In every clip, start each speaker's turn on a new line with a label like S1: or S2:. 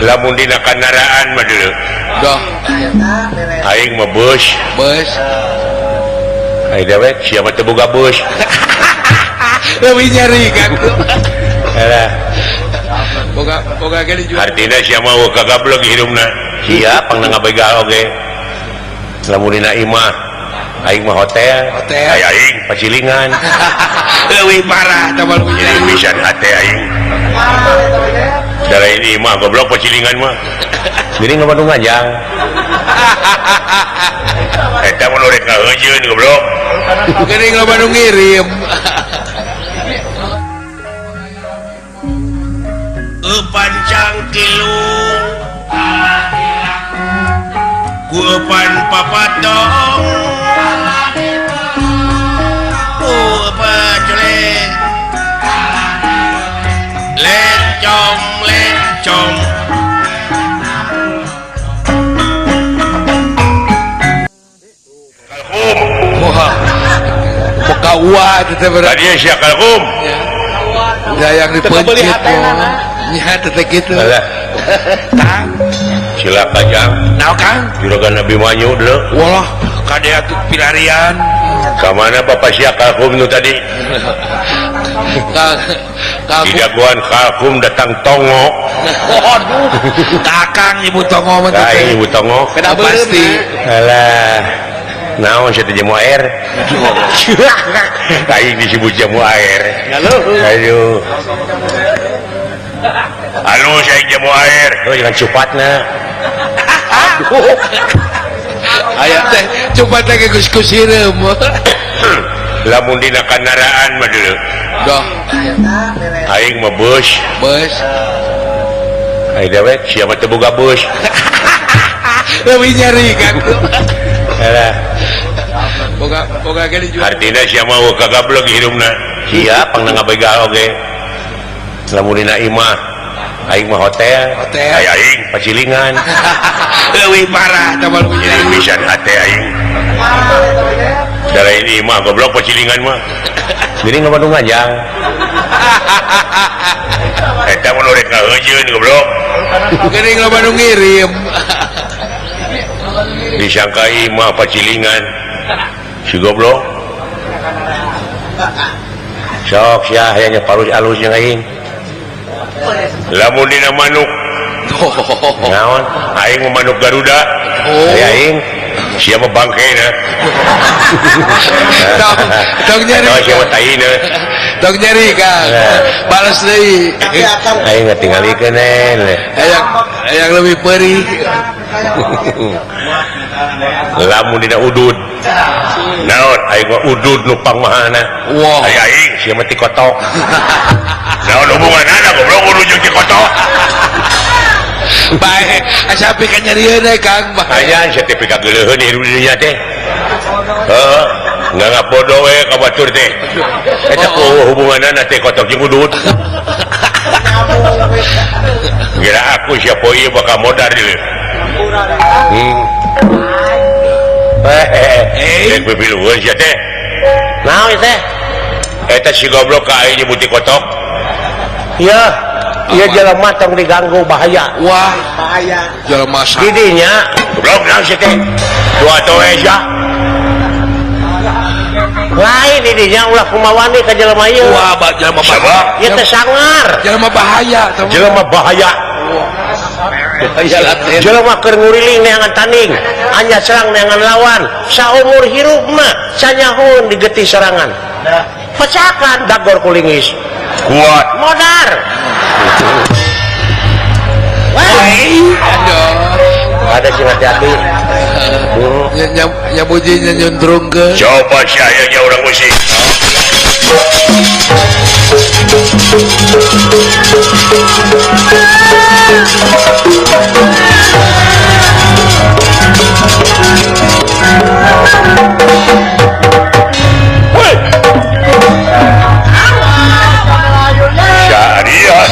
S1: lamun dina kendaraan mah dulu
S2: Doh.
S1: aing mah bus
S2: Bus.
S1: aing dewek siapa teu boga bus
S2: Lebih nyari kan.
S1: alah
S2: Boga gini juga.
S1: artina sia mah kagablog hidupna sia pangna ngabegal oge lamun dina imah aing mah hotel aya aing pacilingan
S2: Lebih parah teman punya.
S1: jadi pisan hate aing dari ini mah goblok pacilingan mah jadi nggak Bandung ngajang eta mun urek ngaheujeun goblok
S2: Gini nggak Bandung ngirim.
S1: Pancang kilung Guepan papatong Paceleng Lencong Kalkum
S2: Wah. Boga uat itu berat.
S1: Tadi siya kalkum
S2: Ya yang dipencet ya tetek gitu. Kang,
S1: silakan jang
S2: nah Kang.
S1: juragan Nabi Manyu dulu
S2: Walah, kade atuh pilarian.
S1: kamana bapak siya kalkum nu tadi
S2: Kang,
S1: di daguan kalkum datang tongo
S2: waduh. Kakang Ibu Tongo mah
S1: kain ibu tongo
S2: pasti.
S1: alah naon saya jamu air kain disebut jamu air ayo halo saya jamu air oh jangan cepatnya
S2: Aya teh coba teh ke kus-kus hireum.
S1: lamun dina kendaraan mah dulu
S2: Doh.
S1: aing mah bus
S2: Bus.
S1: aing dewek siapa teu boga bus
S2: Lebih nyari kan.
S1: alah
S2: Boga gini juga.
S1: artina sia mah kagablog hidupna sia pangna ngabegal oge lamun dina imah aing mah hotel aya aing pacilingan
S2: Lebih parah teman punya.
S1: jadi pisan hate aing dari ini mah goblok pacilingan mah jadi nggak Bandung ngajang eta mun urek ngaheujeun goblok
S2: Gini nggak Bandung ngirim.
S1: disangka imah pacilingan si goblok sok sia hayanya parus alus jeung aing lamun dina manuk naon aing mah manuk Garuda aya aing sia mah bangkeuna
S2: Dong nyari.
S1: sia mah taina
S2: Dong nyari Kang. Balas deui.
S1: aing ngatingalikeun
S2: Yang lebih perih.
S1: lamun dina udud naon aing mah udud nu pangmahana
S2: Wow.
S1: aya aing sia mah ti kotok naon hubunganna goblok udud jeung ti kotok
S2: Baik, asapi kan nyarieun Kang.
S1: aya sertifikat geuleuheun hirup di dinya teh heeh nggak ngapodo we ka batur teh eta hubunganna teh kotok jeung udud kira aku siapa ieu bakal modar ieu Ek bebiluan sia teh. Naon teh? Eta si goblok ka aing nyebut kotok. Iya, ieu jelema tong diganggu bahaya.
S2: Wah, bahaya. Jelema sa.
S1: Di dinya goblok naon sia teh? Dua toe sia. Lain di dinya ulah kumaha ka jelema ieu.
S2: Wah, jelema bahaya.
S1: Ieu teh sangar.
S2: Jelema bahaya, teman.
S1: Jelema bahaya. Jelema keur nguriling neangan tanding, anya serang neangan lawan, saumur hirup mah sanyahoun digeti serangan. Pecahkan dagor kulingis. Kuat modar. Ada sing hati-hati.
S2: Nyabujinya nyundrung ke.
S1: Coba saya nya urang musik. Syariat.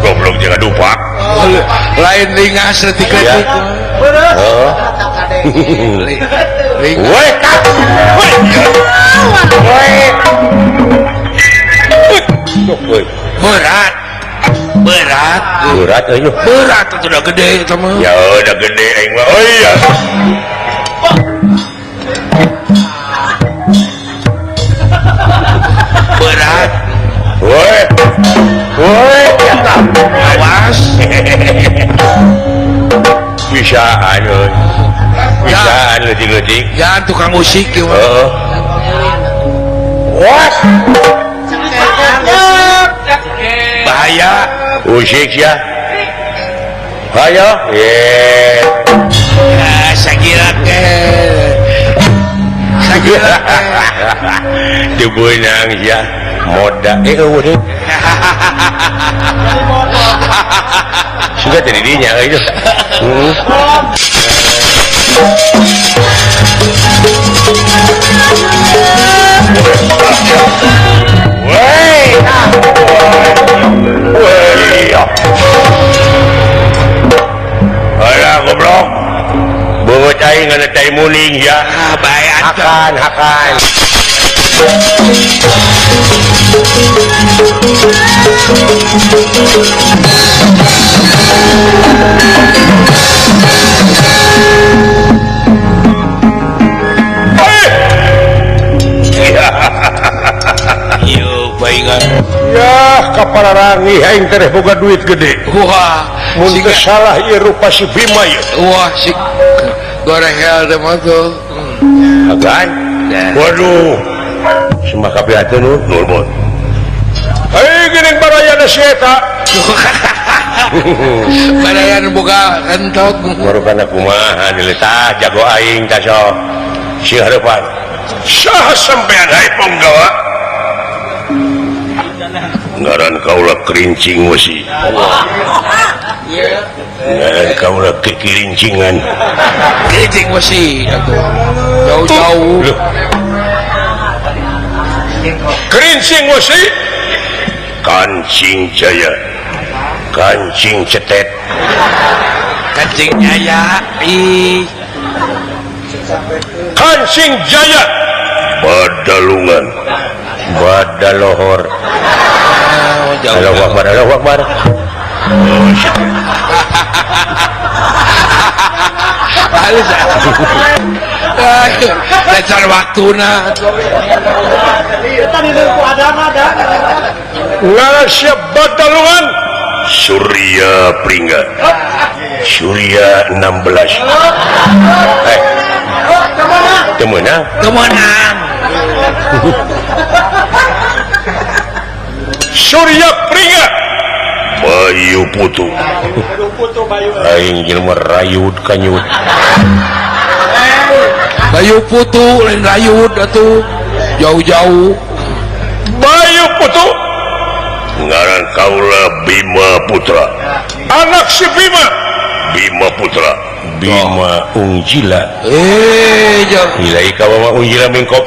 S1: Goblok jangan dupak.
S2: Lain ringas detik-detik.
S1: Woi,
S2: berat
S1: berat ayo
S2: berat itu udah gede teman
S1: ya udah gede aing mah oh iya
S2: berat
S1: woi woi
S2: awas
S1: bisaan euy bisaan leutik-leutik
S2: jangan tukang musik ya Mas.
S1: heeh what
S2: bahaya
S1: usik ya ayo
S2: sakira ke
S1: dibenang ya moda udah sudah tadi dinya itu woi alah goblok beut aing ngana tai muning ya
S2: bahaya
S1: hakan
S2: yuk baingan
S1: ya kapalarangi aing teh boga duit gede
S2: wah
S1: mun teu salah ieu rupa si Bima ya
S2: wah si goreng hel teh mah tuh
S1: agan waduh sembah kapiateun nuhun hei geuning barayana si eta
S2: barayan boga kentok
S1: marukana kumaha diletah jago aing tah sok si hareupan saha sampean hai panggawa ngaran kaula kerincing wesi ngaran kaula kekirincingan
S2: kerincing wesi jauh-jauh
S1: kerincing wesi kancing jaya kancing cetet
S2: kancing jaya
S1: kancing jaya badalungan badalohor Allahu Akbar
S2: halus dasar waktuna
S1: ngaran siap badalungan Surya Pringga Surya 16 temenang Surya Pringga Bayu Putu aing jelema rayud kanyut
S2: Bayu Putu lain rayud atuh jauh-jauh
S1: Bayu Putu ngaran kaula Bima Putra anak si Bima Bima Putra Bima Ungjila
S2: jauh
S1: nilai kawa Ungjila mingkop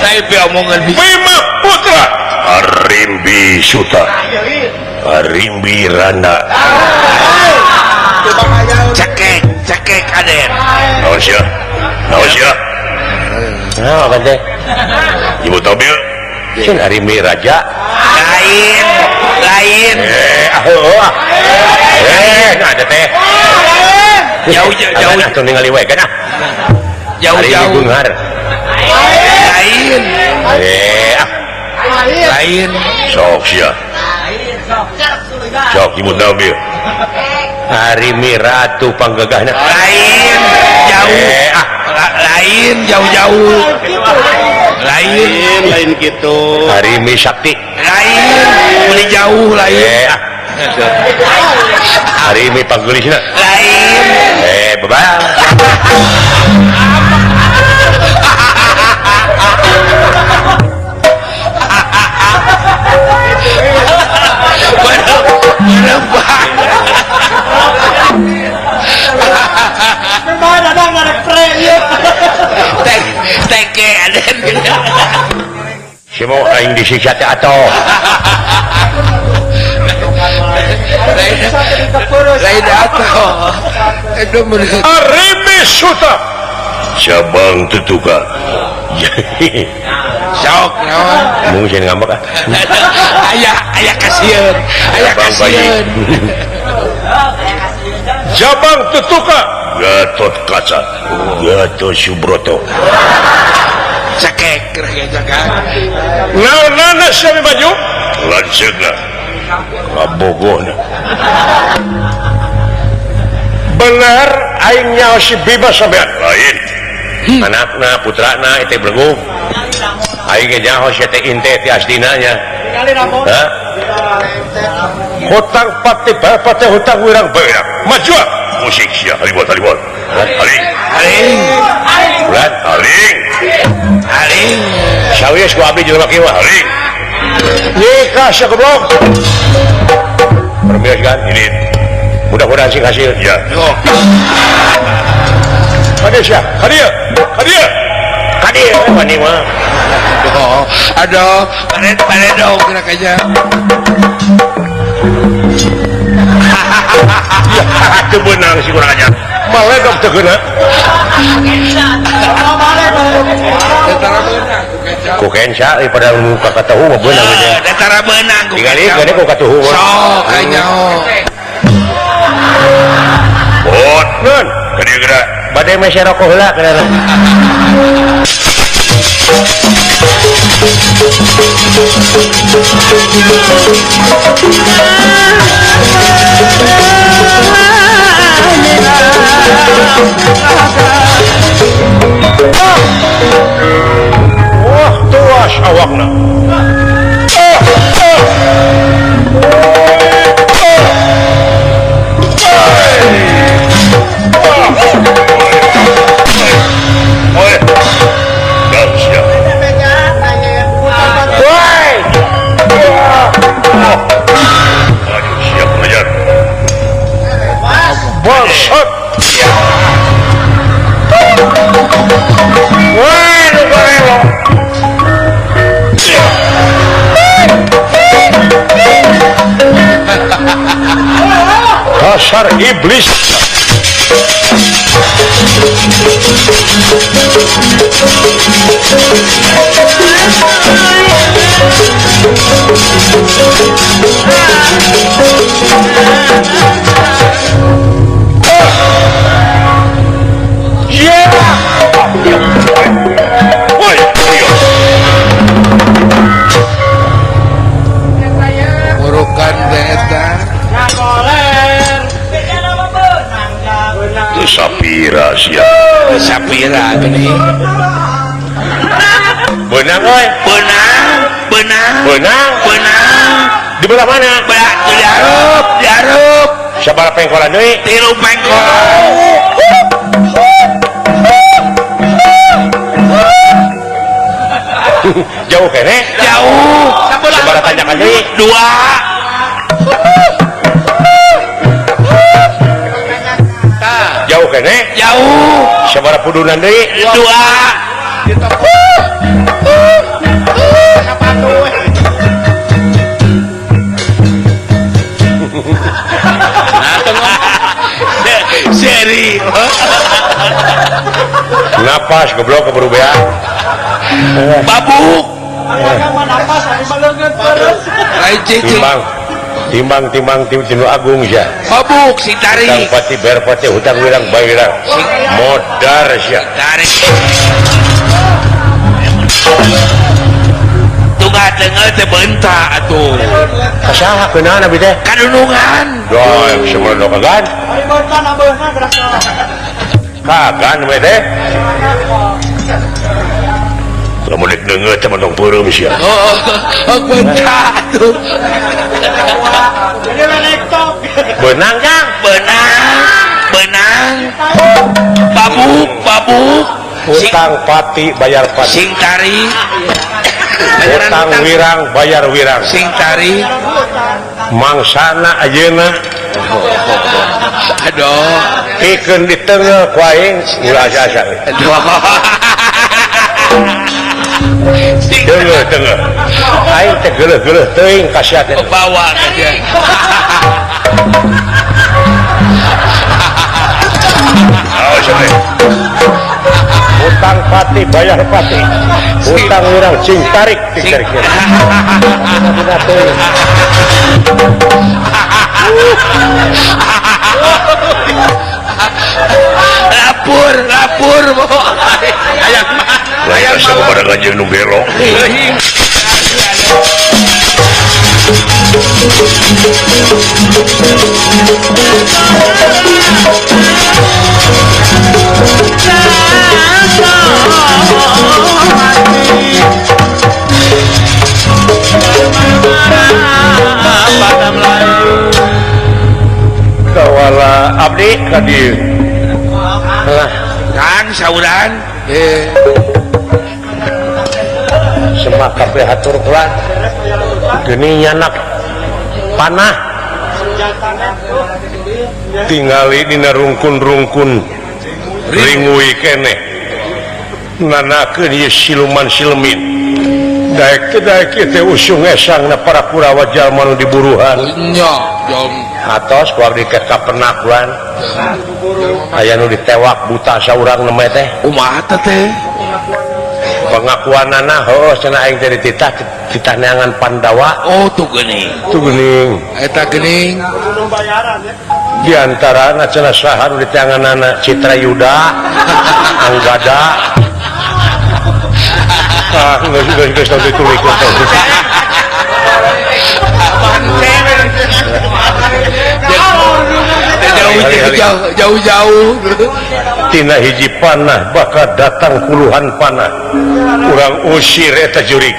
S2: tapi omongan
S1: Bima Putra Arimbi Suta Arimbi Rana
S2: cekek aden
S1: naon sia nah apa teh ibu tobil cen Arimbi Raja
S2: lain
S1: nah ada teh
S2: jauh
S1: atuh ningali we kana
S2: jauh
S1: Bungar
S2: lain
S1: sok sia sok ibu tobil Arimbi Ratu Panggagahna
S2: lain jauh lain
S1: gitu Arimbi Sakti
S2: lain beli jauh lain
S1: Arimbi Panggelisna
S2: lain
S1: bebal
S2: teke aden
S1: si mau aing disiksa teh atoh
S2: lain atuh
S1: Arimbi Suta cabang tetuka
S2: sok naon
S1: mungkin ngambek
S2: aya kasieun
S1: Cabang bayi. cabang tetuka Gatot Kaca Gatot Subroto
S2: cekek kira-kira kan
S1: naon siapa baju lanceukna ngabogona benar aing nyawa si Bima sampean lain anakna putrana itu belenggu aing nyawa si teh inte ti asdina nya hutang pati pati hutang wirang berak maju musik sia halibot aling bulan aling sawias ku abdi jelema kieu aling nikah sia goblok permias kan ini mudah-mudahan sing hasil ya Kadia mani mah
S2: aduh paredong kira-kira
S1: itu benang si kurang aja maledok tegeuna ku kenca pada muka katahu mah benang aja
S2: datara benang
S1: tinggali gede ku katahu
S2: sok nyaho
S1: bot nun gede geura badai mah sia rokok heula kana wah tuas awakna Bangsat. Wah, lu barelo. Dasar iblis.
S2: murukan eta
S1: Itu sapira sia.
S2: sapira gini
S1: Benang oi. Benang. Di belah mana?
S2: diarup
S1: Sabaraha pengkolan deui?
S2: 3 pengkolan
S1: Jauh kene?
S2: jauh
S1: Sabaraha tanjakan deui?
S2: 2
S1: Jauh kene?
S2: jauh
S1: Sabaraha pudunan deui?
S2: 2 seri
S1: Napas goblok keburu bea.
S2: babuk lain cicing
S1: Timbang tinu agung sia.
S2: babuk si tarik
S1: Hutang pati ber pati hutang wirang bayrang. Modar sia.
S2: tarik tunggal tengah teh bentak atuh
S1: Kasaha keunaan abi teh?
S2: kadunungan
S1: Doy, semua do kagan. Kagan we teh. Lamun nek deungeut teh mah peureum sia.
S2: bentak atuh
S1: Benang Kang.
S2: benang babuk
S1: Hutang pati bayar pati.
S2: sing tarik
S1: Hutang wirang bayar wirang.
S2: sing tarik
S1: Mangsana ayeuna
S2: aduh
S1: pikeun di teungeu ku aing ulah asa. Teungeu. Aing teh geuleuh-geuleuh teuing kasiat teh.
S2: bawa aja
S1: Awas we. pati bayar pati utang urang cing tarik tarik
S2: lapur
S1: ayam kepada kanjeng nu belok kawala abdi kadieu
S2: Kang sauran
S1: semak kabeh hatur kelan geuning nyanak panah tingali dina rungkun-rungkun ringui keneh nanakeun ieu siluman silmin daek teh usung esangna para kurawa jalma nu diburuhan
S2: nya jom
S1: atos kuar diket ka penakuan aya nu ditewak buta saurang nemeh teh
S2: kumaha teh
S1: pengakuanana heuh cenah aing teh dititah neangan Pandawa
S2: oh tuh geuning eta geuning
S1: di antarana cenah saha nu diteanganana Citrayuda Anggada geus ditulikeun
S2: jauh-jauh
S1: tina hiji panah bakal datang puluhan panah urang usir eta jurig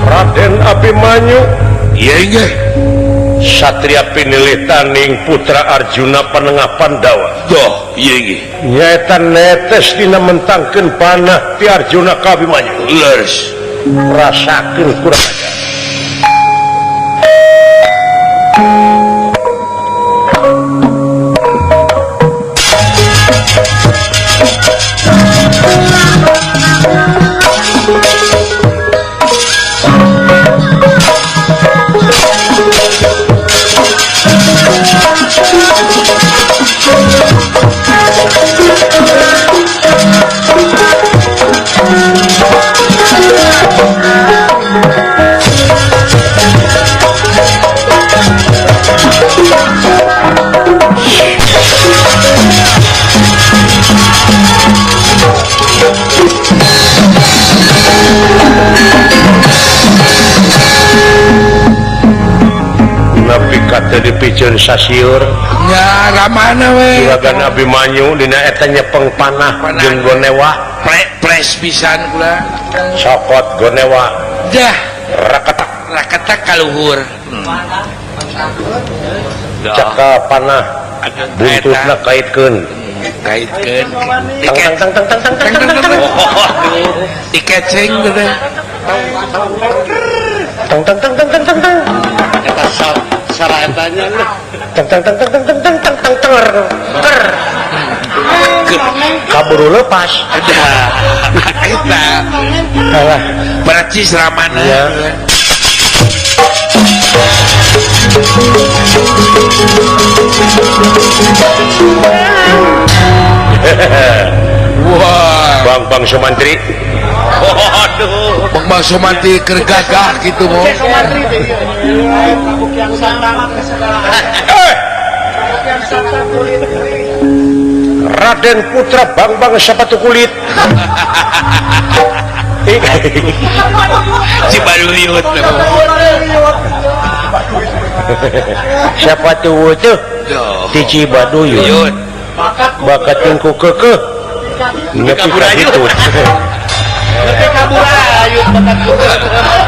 S1: Raden Abimanyu
S2: iya inggih
S1: Satria Pinilitaning putra Arjuna Panengah Pandawa
S2: doh iya inggih
S1: nyaeta netes dina mentangkeun panah ti Arjuna ka Abimanyu
S2: leres
S1: rasakeun kurang ajar dipicen sasiur
S2: nya ramana we
S1: juragan Abimanyu dina eta nyepeng panah jeung gonewa
S2: pres pisan kula
S1: sokot gonewa
S2: dah
S1: raketak
S2: kaluhur
S1: caka panah buntutna kaitkeun
S2: tiket
S1: tang tang tang tang tang tang tang
S2: tiket ceng teh
S1: tang tang tang tang tang tang
S2: eta saraetanya
S1: tang tang tang tang tang tang tang tang tang ter kaburu lepas
S2: eta
S1: alah
S2: baracis ramana
S1: ya
S2: wah
S1: Bang Sumantri
S2: waduh Bang Sumantri keur gagah kitu mo
S1: Raden Putra Bang Sapatu Kulit
S2: Cibaluyut
S1: siapa tuh tuh di Cibaduyut bakat tungku kekeh nepi ka ditu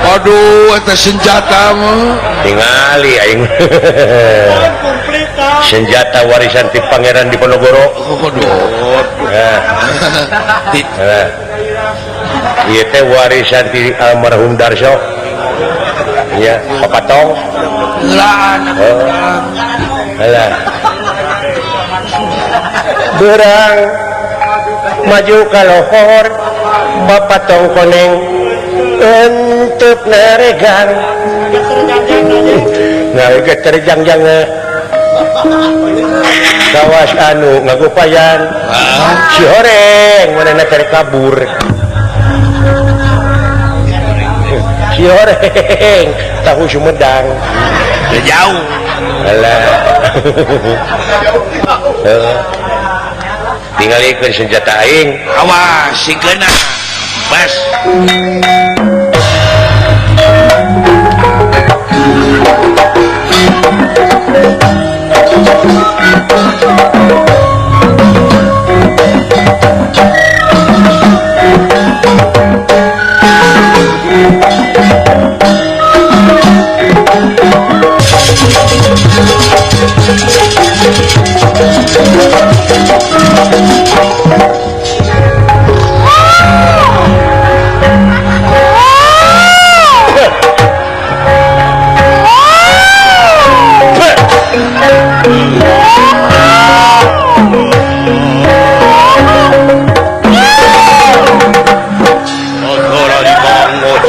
S2: aduh eta senjata mah
S1: tingali aing senjata warisan ti Pangeran Diponegoro ieu teh warisan ti almarhum Darso ya Papatong
S2: lah anak
S1: alah berang maju ka lohor bapak tong koneng untuk naregang ngareget terjang-jang kawas anu ngagupayan si horeng mana cari kabur si horeng tahu Sumedang
S2: jauh
S1: alah tinggal ikut senjata aing
S2: awas si kena bas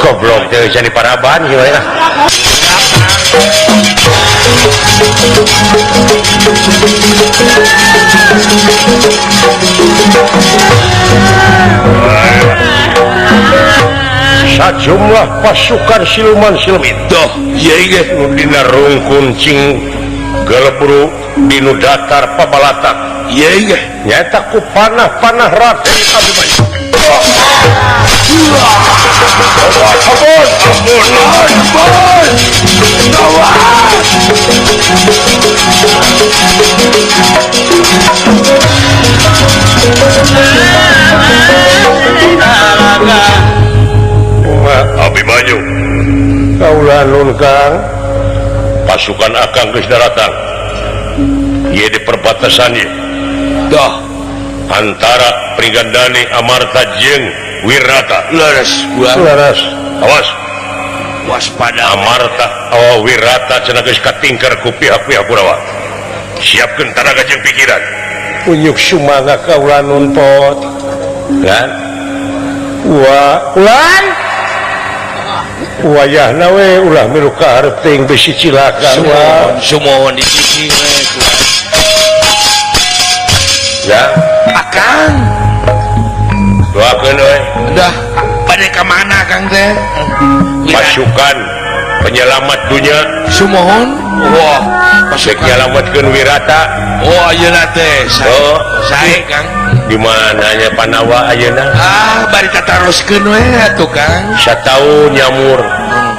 S1: goblok teh jadi paraban gimana sejumlah pasukan siluman silumit
S2: doh iya iya
S1: dina rungkun cing galeburu dinu datar pabalatak
S2: iya iya
S1: nyata ku panah-panah Raden Abimanyu Abimanyu kaulah nun Kang pasukan akang geus datang ieu di perbatasan ieu
S2: doh
S1: antara Pringgandani Amarta jeung Wirata
S2: laras
S1: awas
S2: waspada
S1: Amarta Wirata cenah geus katingker ku pihak-pihak Kurawa siapkeun tenaga jeung pikiran unyuk sumangga kaulah nun pot kan ulan wayahna we ulah milu ka hareup teuing bisi cilaka
S2: sumohon dicicing
S1: ya
S2: akang
S1: doakeun we
S2: dah pada ke mana Kang teh
S1: pasukan penyelamat dunia
S2: sumohon wah
S1: pasukan nyelamatkeun Wirata
S2: oh ayeuna teh sae Kang
S1: di mananya Panawa ayeuna
S2: bari tataroskeun we atuh Kang
S1: sataun nyamur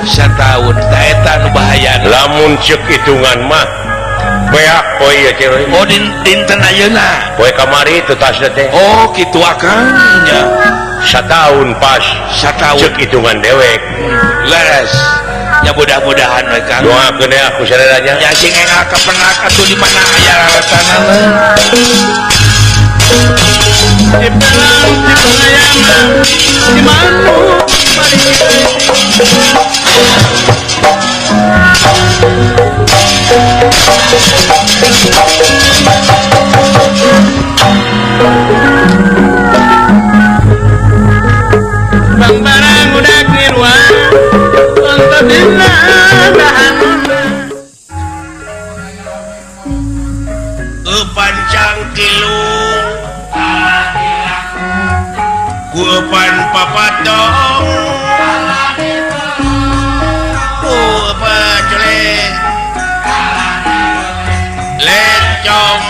S2: sataun tah eta nu bahaya
S1: lamun ceuk hitungan mah beak poe ieu cewek
S2: oh dinten ayeuna
S1: poe kamari teu tasna teh
S2: oh kitu Akang nya
S1: sataun pas
S2: sataun
S1: ceuk hitungan dewek
S2: leres ya mudah-mudahan we Kang
S1: doakeun ya aku saudaranya
S2: ya sing enggal kepenak atuh di mana aya lalatanana di dalam di pengayaman di mana bang barang udah kiruan untuk dina pancang kilung guepan papatong pacele lencong